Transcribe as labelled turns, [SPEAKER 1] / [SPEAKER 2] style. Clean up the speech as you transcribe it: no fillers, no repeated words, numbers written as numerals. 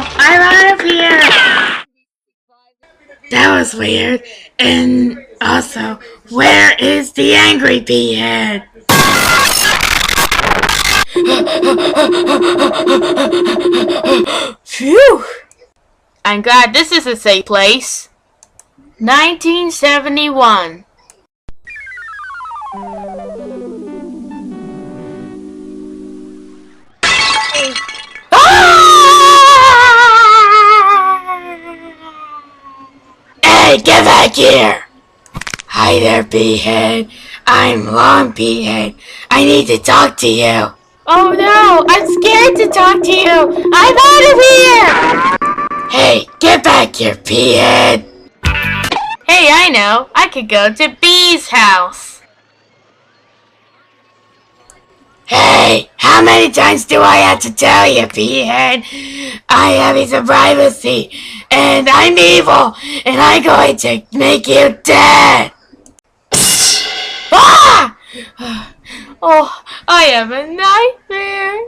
[SPEAKER 1] I'm out of here! That was weird. And also, where is the angry P-head? Phew! I'm glad this is a safe place. 1971. Hey, get back here! Hi there, P-head. I'm Long P-head. I need to talk to you. Oh no, I'm scared to talk to you. I'm out of here! Hey, get back here, P-head. Hey, I know. I could go to B's house. Hey, how many times do I have to tell you, P-head? I have some privacy, and I'm evil, and I'm going to make you dead. Ah! Oh, I have a nightmare.